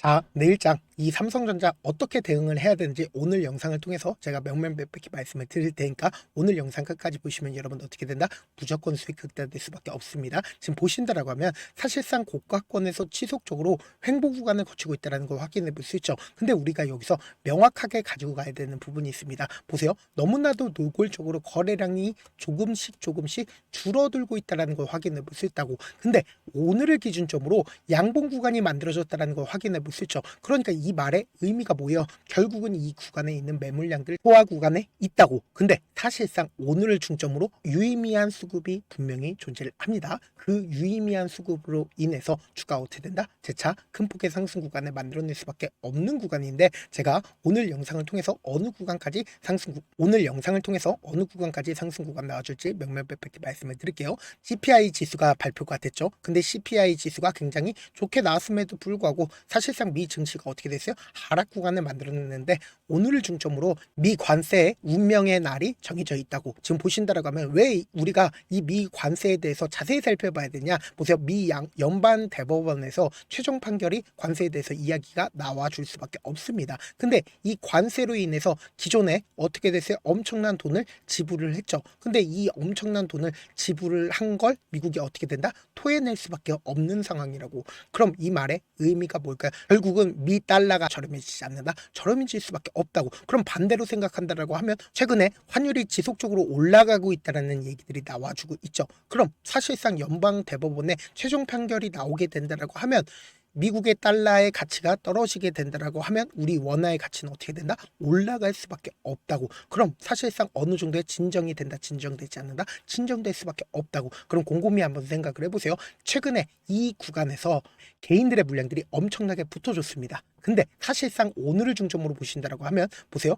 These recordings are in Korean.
자, 내일장 이 삼성전자 어떻게 대응을 해야 되는지 오늘 영상을 통해서 제가 명명백백히 말씀을 드릴 테니까 오늘 영상 끝까지 보시면 여러분 어떻게 된다? 무조건 수익 극대화될 수밖에 없습니다. 지금 보신다라고 하면 사실상 고가권에서 지속적으로 횡보 구간을 거치고 있다는 걸 확인해 볼 수 있죠. 근데 우리가 여기서 명확하게 가지고 가야 되는 부분이 있습니다. 보세요. 너무나도 노골적으로 거래량이 조금씩 줄어들고 있다는 걸 확인해 볼 수 있다고. 근데 오늘을 기준점으로 양봉 구간이 만들어졌다는 걸 확인해 볼 수 있죠. 그러니까 이 말의 의미가 뭐예요? 결국은 이 구간에 있는 매물량들 소화 구간에 있다고. 근데 사실상 오늘을 중점으로 유의미한 수급이 분명히 존재를 합니다. 그 유의미한 수급으로 인해서 주가가 어떻게 된다? 재차 큰 폭의 상승 구간을 만들어낼 수밖에 없는 구간인데 제가 오늘 영상을 통해서 어느 구간까지 상승 구간 나와줄지 명명백백히 말씀을 드릴게요. CPI 지수가 발표가 됐죠. 근데 CPI 지수가 굉장히 좋게 나왔음에도 불구하고 사실상 미 증시가 어떻게 됐어요? 하락 구간을 만들어냈는데 오늘을 중점으로 미 관세의 운명의 날이 정해져 있다고. 지금 보신다라고 하면 왜 우리가 이 미 관세에 대해서 자세히 살펴봐야 되냐? 보세요. 미 연방 대법원에서 최종 판결이 관세에 대해서 이야기가 나와 줄 수밖에 없습니다. 근데 이 관세로 인해서 기존에 어떻게 됐어요? 엄청난 돈을 지불을 했죠. 근데 이 엄청난 돈을 지불을 한 걸 미국이 어떻게 된다? 토해낼 수밖에 없는 상황이라고. 그럼 이 말의 의미가 뭘까요? 결국은 미 달러가 저렴해지지 않는다? 저렴해질 수밖에 없다고. 그럼 반대로 생각한다라고 하면 최근에 환율이 지속적으로 올라가고 있다는 얘기들이 나와주고 있죠. 그럼 사실상 연방 대법원의 최종 판결이 나오게 된다라고 하면 미국의 달러의 가치가 떨어지게 된다라고 하면 우리 원화의 가치는 어떻게 된다? 올라갈 수밖에 없다고. 그럼 사실상 어느 정도의 진정이 된다, 진정되지 않는다? 진정될 수밖에 없다고. 그럼 곰곰이 한번 생각을 해보세요. 최근에 이 구간에서 개인들의 물량들이 엄청나게 붙어줬습니다. 근데 사실상 오늘을 중점으로 보신다라고 하면 보세요.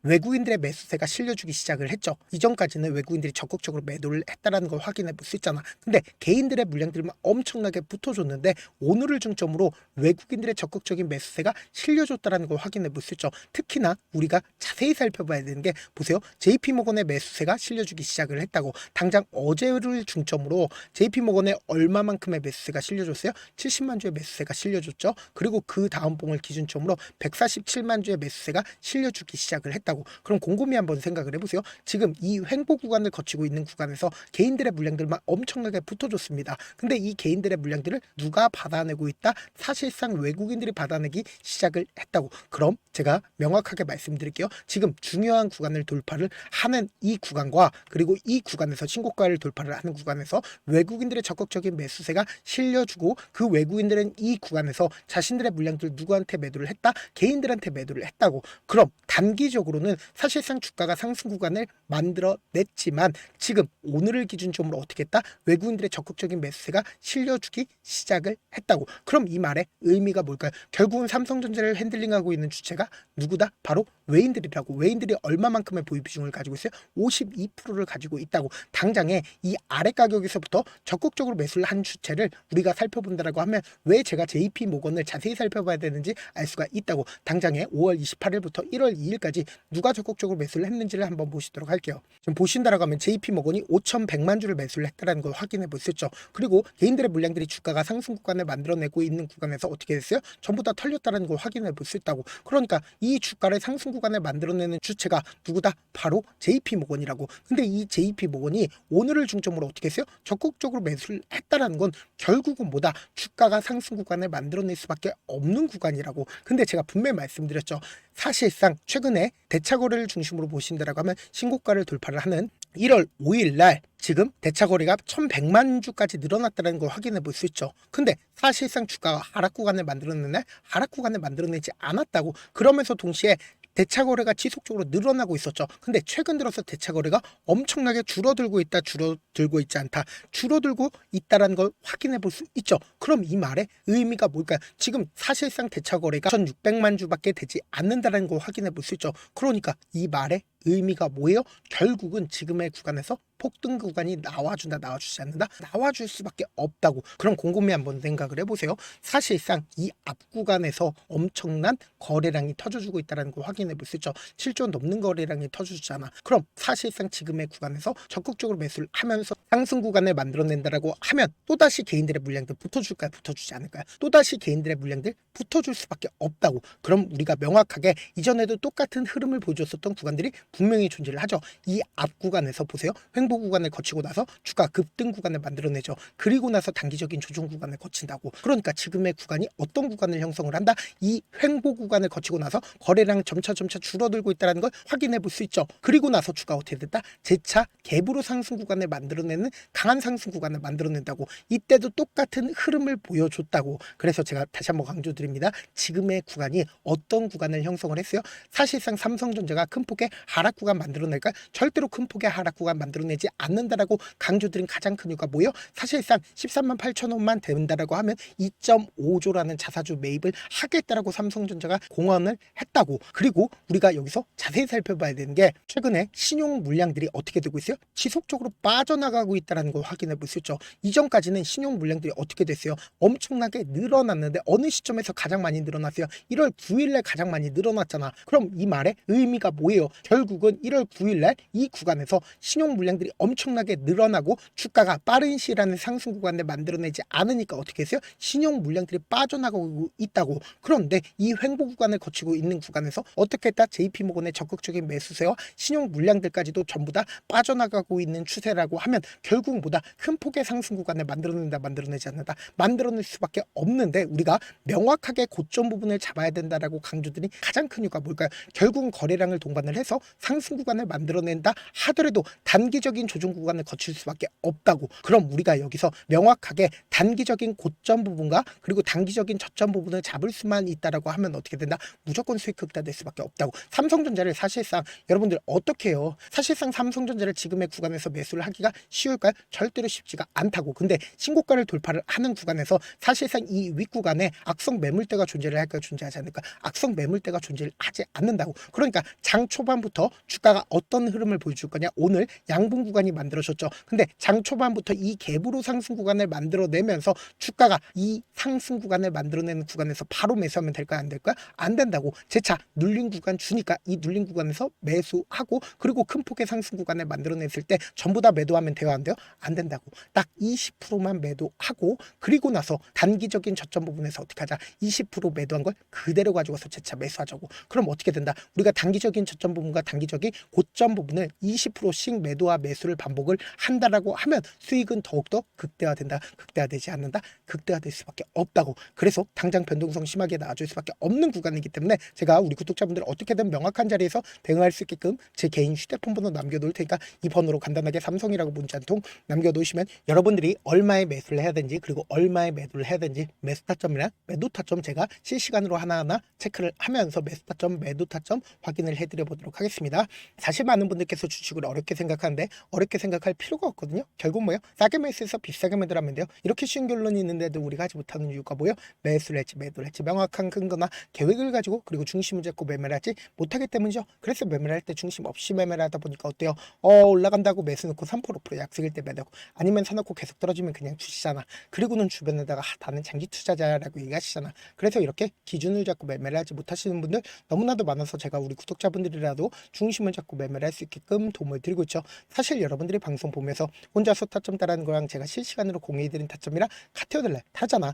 외국인들의 매수세가 실려주기 시작을 했죠. 이전까지는 외국인들이 적극적으로 매도를 했다라는 걸 확인해 볼 수 있잖아. 근데 개인들의 물량들만 엄청나게 붙어줬는데 오늘을 중점으로 외국인들의 적극적인 매수세가 실려줬다라는 걸 확인해 볼 수 있죠. 특히나 우리가 자세히 살펴봐야 되는 게 보세요. JP모건의 매수세가 실려주기 시작을 했다고. 당장 어제를 중점으로 JP모건의 얼마만큼의 매수세가 실려줬어요? 70만 주의 매수세가 실려줬죠. 그리고 그 다음 봉을 기준점으로 147만 주의 매수세가 실려주기 시작을 했다고. 그럼 곰곰이 한번 생각을 해보세요. 지금 이 횡보 구간을 거치고 있는 구간에서 개인들의 물량들만 엄청나게 붙어줬습니다. 근데 이 개인들의 물량들을 누가 받아내고 있다? 사실상 외국인들이 받아내기 시작을 했다고. 그럼 제가 명확하게 말씀드릴게요. 지금 중요한 구간을 돌파를 하는 이 구간과 그리고 이 구간에서 신고가를 돌파를 하는 구간에서 외국인들의 적극적인 매수세가 실려주고 그 외국인들은 이 구간에서 자신들의 물량들 누구한테 매도를 했다? 개인들한테 매도를 했다고. 그럼 단기적으로는 사실상 주가가 상승 구간을 만들어냈지만 지금 오늘을 기준점으로 어떻게 했다? 외국인들의 적극적인 매수세가 실려주기 시작을 했다고. 그럼 이 말의 의미가 뭘까요? 결국은 삼성전자를 핸들링하고 있는 주체가 누구다? 바로 외인들이라고. 외인들이 얼마만큼의 보유 비중을 가지고 있어요? 52%를 가지고 있다고. 당장에 이 아래 가격에서부터 적극적으로 매수를 한 주체를 우리가 살펴본다라고 하면 왜 제가 JP모건을 자세히 살펴봐야 되는지 알 수가 있다고. 당장에 5월 28일부터 1월 2일까지 누가 적극적으로 매수를 했는지를 한번 보시도록 할게요. 지금 보신다라고 하면 JP모건이 5,100만 주를 매수를 했다는 걸 확인해 볼 수 있죠. 그리고 개인들의 물량들이 주가가 상승 구간을 만들어내고 있는 구간에서 어떻게 됐어요? 전부 다 털렸다는 걸 확인해 볼 수 있다고. 그러니까 이 주가를 상승 구간을 만들어내는 주체가 누구다? 바로 JP모건이라고. 근데 이 JP모건이 오늘을 중점으로 어떻게 했어요? 적극적으로 매수를 했다라는 건 결국은 뭐다? 주가가 상승 구간을 만들어낼 수밖에 없는 구간이라고. 근데 제가 분명히 말씀드렸죠. 사실상 최근에 대차거래를 중심으로 보신다라고 하면 신고가를 돌파를 하는 1월 5일 날 지금 대차거래가 1100만 주까지 늘어났다는 걸 확인해 볼 수 있죠. 근데 사실상 주가가 하락 구간을 만들어낸 날 하락 구간을 만들어내지 않았다고. 그러면서 동시에 대차거래가 지속적으로 늘어나고 있었죠. 근데 최근 들어서 대차거래가 엄청나게 줄어들고 있다, 줄어들고 있지 않다, 줄어들고 있다라는 걸 확인해 볼 수 있죠. 그럼 이 말의 의미가 뭘까요? 지금 사실상 대차거래가 1600만 주밖에 되지 않는다는 걸 확인해 볼 수 있죠. 그러니까 이 말의 의미가 뭐예요? 결국은 지금의 구간에서 폭등 구간이 나와준다, 나와주지 않는다? 나와줄 수밖에 없다고. 그럼 곰곰이 한번 생각을 해보세요. 사실상 이 앞 구간에서 엄청난 거래량이 터져주고 있다는 걸 확인해 볼 수 있죠. 7조 넘는 거래량이 터져주잖아. 그럼 사실상 지금의 구간에서 적극적으로 매수를 하면서 상승 구간을 만들어낸다라고 하면 또다시 개인들의 물량들 붙어줄까요? 붙어주지 않을까요? 또다시 개인들의 물량들 붙어줄 수밖에 없다고. 그럼 우리가 명확하게 이전에도 똑같은 흐름을 보여줬었던 구간들이 분명히 존재를 하죠. 이 앞 구간에서 보세요. 횡보 구간을 거치고 나서 주가 급등 구간을 만들어내죠. 그리고 나서 단기적인 조정 구간을 거친다고. 그러니까 지금의 구간이 어떤 구간을 형성을 한다? 이 횡보 구간을 거치고 나서 거래량 점차 줄어들고 있다는 걸 확인해 볼 수 있죠. 그리고 나서 주가 어떻게 됐다? 재차 갭으로 상승 구간을 만들어내는 강한 상승 구간을 만들어낸다고. 이때도 똑같은 흐름을 보여줬다고. 그래서 제가 다시 한번 강조드립니다. 지금의 구간이 어떤 구간을 형성을 했어요? 사실상 삼성전자가 큰 폭의 하락 구간 만들어낼까? 절대로 큰 폭의 하락 구간 만들어내지 않는다라고 강조드린 가장 큰 이유가 뭐예요? 사실상 13만 8천 원만 된다라고 하면 2.5조라는 자사주 매입을 하겠다라고 삼성전자가 공언을 했다고. 그리고 우리가 여기서 자세히 살펴봐야 되는 게 최근에 신용 물량들이 어떻게 되고 있어요? 지속적으로 빠져나가고 있다는 걸 확인해 볼 수 있죠. 이전까지는 신용 물량들이 어떻게 됐어요? 엄청나게 늘어났는데 어느 시점에서 가장 많이 늘어났어요? 1월 9일날 가장 많이 늘어났잖아. 그럼 이 말의 의미가 뭐예요? 결국은 1월 9일날 이 구간에서 신용 물량들이 엄청나게 늘어나고 주가가 빠른 시일안에 상승 구간을 만들어내지 않으니까 어떻게 했어요? 신용 물량들이 빠져나가고 있다고. 그런데 이 횡보 구간을 거치고 있는 구간에서 어떻게 했다? JP모건의 적극적인 매수세와 신용 물량들까지도 전부 다 빠져나가고 있는 추세라고 하면 결국 보다 큰 폭의 상승 구간을 만들어낸다, 만들어내지 않는다, 만들어낼 수밖에 없는데 우리가 명확하게 고점 부분을 잡아야 된다라고 강조드린 가장 큰 이유가 뭘까요? 결국은 거래량을 동반을 해서 상승 구간을 만들어낸다 하더라도 단기적인 조정 구간을 거칠 수밖에 없다고. 그럼 우리가 여기서 명확하게 단기적인 고점 부분과 그리고 단기적인 저점 부분을 잡을 수만 있다라고 하면 어떻게 된다? 무조건 수익 극대화될 수밖에 없다고. 삼성전자를 사실상 여러분들 어떻게 해요? 사실상 삼성전자를 지금의 구간에서 매수를 하기가 쉬울까요? 절대로 쉽지가 않다고. 근데 신고가를 돌파를 하는 구간에서 사실상 이 윗구간에 악성 매물대가 존재를 할까요? 존재하지 않을까? 악성 매물대가 존재를 하지 않는다고. 그러니까 장 초반부터 주가가 어떤 흐름을 보여줄 거냐? 오늘 양봉 구간이 만들어졌죠. 근데 장 초반부터 이 갭으로 상승 구간을 만들어내면서 주가가 이 상승 구간을 만들어내는 구간에서 바로 매수하면 될까요? 안 될까요? 안 된다고. 재차 눌린 구간 주니까 이 눌린 구간에서 매수하고 그리고 큰 폭의 상승 구간을 만들어냈을 때 전부 다 매도하면 돼요? 안 돼요? 안 된다고. 딱 20%만 매도하고 그리고 나서 단기적인 저점 부분에서 어떻게 하자? 20% 매도한 걸 그대로 가지고서 재차 매수하자고. 그럼 어떻게 된다? 우리가 단기적인 저점 부분과 단기적인 고점 부분을 20%씩 매도와 매수를 반복을 한다라고 하면 수익은 더욱더 극대화된다. 극대화되지 않는다. 극대화될 수밖에 없다고. 그래서 당장 변동성 심하게 나와줄 수밖에 없는 구간이기 때문에 제가 우리 구독자분들 어떻게든 명확한 자리에서 대응할 수 있게끔 제 개인 휴대폰 번호 남겨놓을 테니까 이 번호로 간단하게 삼성이라고 문자 한 통 남겨놓으시면 여러분들이 얼마에 매수를 해야 되는지 그리고 얼마에 매도를 해야 되는지 매수 타점이랑 매도 타점 제가 실시간으로 하나하나 체크를 하면서 매수 타점 매도 타점 확인을 해드려 보도록 하겠습니다. 사실 많은 분들께서 주식을 어렵게 생각하는데 어렵게 생각할 필요가 없거든요. 결국 뭐예요? 싸게 매수해서 비싸게 매도하면 돼요. 이렇게 쉬운 결론이 있는데도 우리가 하지 못하는 이유가 뭐예요? 매수를 했지 매도를 했지 명확한 근거나 계획을 가지고 그리고 중심을 잡고 매매를 하지 못하기 때문이죠. 그래서 매매를 할 때 중심 없이 매매를 하다 보니까 어때요? 올라간다고 매수 넣고 3% 약속일 때 매도하고 아니면 사놓고 계속 떨어지면 그냥 주시잖아. 그리고는 주변에다가 나는 장기 투자자라고 얘기하시잖아. 그래서 이렇게 기준을 잡고 매매를 하지 못하시는 분들 너무나도 많아서 제가 우리 구독자분들이라도 중심을 잡고 매매를 할 수 있게끔 도움을 드리고 있죠. 사실 여러분들이 방송 보면서 혼자서 타점 따라는 거랑 제가 실시간으로 공유해드린 타점이랑 같아요들래 다르잖아.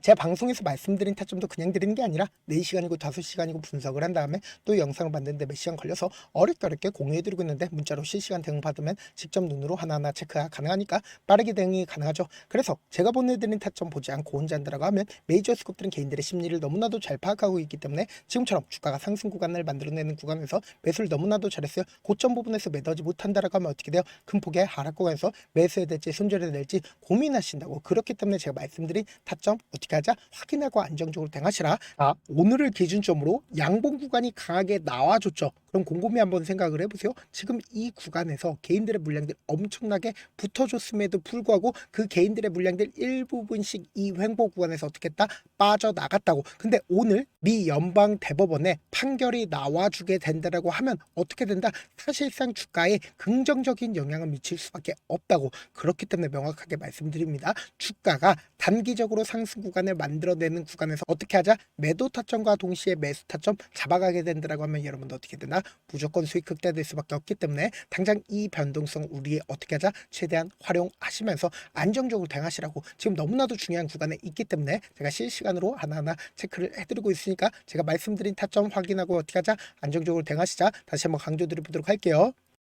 제 방송에서 말씀드린 타점도 그냥 드리는 게 아니라 4시간이고 5시간이고 분석을 한 다음에 또 영상을 만드는데 몇 시간 걸려서 어렵게 공유해드리고 있는데 문자로 실시간 대응 받으면 직접 눈으로 하나하나 체크가 가능하니까 빠르게 대응이 가능하죠. 그래서 제가 보내드린 타점 보지 않고 혼자 한다라고 하면 메이저 스컵들은 개인들의 심리를 너무나도 잘 파악하고 있기 때문에 지금처럼 주가가 상승 구간을 만들어내는 구간에서 매수를 너무나도 잘했어요. 고점 부분에서 매도하지 못한다라고 하면 어떻게 돼요? 큰 폭의 하락 구간에서 매수해야 될지 손절해야 될지 고민하신다고. 그렇기 때문에 제가 말씀드린 타점 어떻게 하자? 확인하고 안정적으로 대응하시라. 오늘을 기준점으로 양봉 구간이 강하게 나와줬죠. 그럼 곰곰이 한번 생각을 해보세요. 지금 이 구간에서 개인들의 물량들 엄청나게 붙어줬음에도 불구하고 그 개인들의 물량들 일부분씩 이 횡보 구간에서 어떻게 했다? 빠져나갔다고. 근데 오늘 미 연방 대법원에 판결이 나와주게 된다라고 하면 되면 어떻게 된다? 사실상 주가에 긍정적인 영향을 미칠 수밖에 없다고, 그렇기 때문에 명확하게 말씀드립니다. 주가가 단기적으로 상승 구간을 만들어내는 구간에서 어떻게 하자? 매도 타점과 동시에 매수 타점 잡아가게 된다라고 하면 여러분도 어떻게 되나? 무조건 수익 극대화될 수밖에 없기 때문에 당장 이 변동성 우리에 어떻게 하자? 최대한 활용하시면서 안정적으로 대응하시라고, 지금 너무나도 중요한 구간에 있기 때문에 제가 실시간으로 하나하나 체크를 해드리고 있으니까 제가 말씀드린 타점 확인하고 어떻게 하자? 안정적으로 대응하시자. 다시 한번 강조드려 보도록 할게요.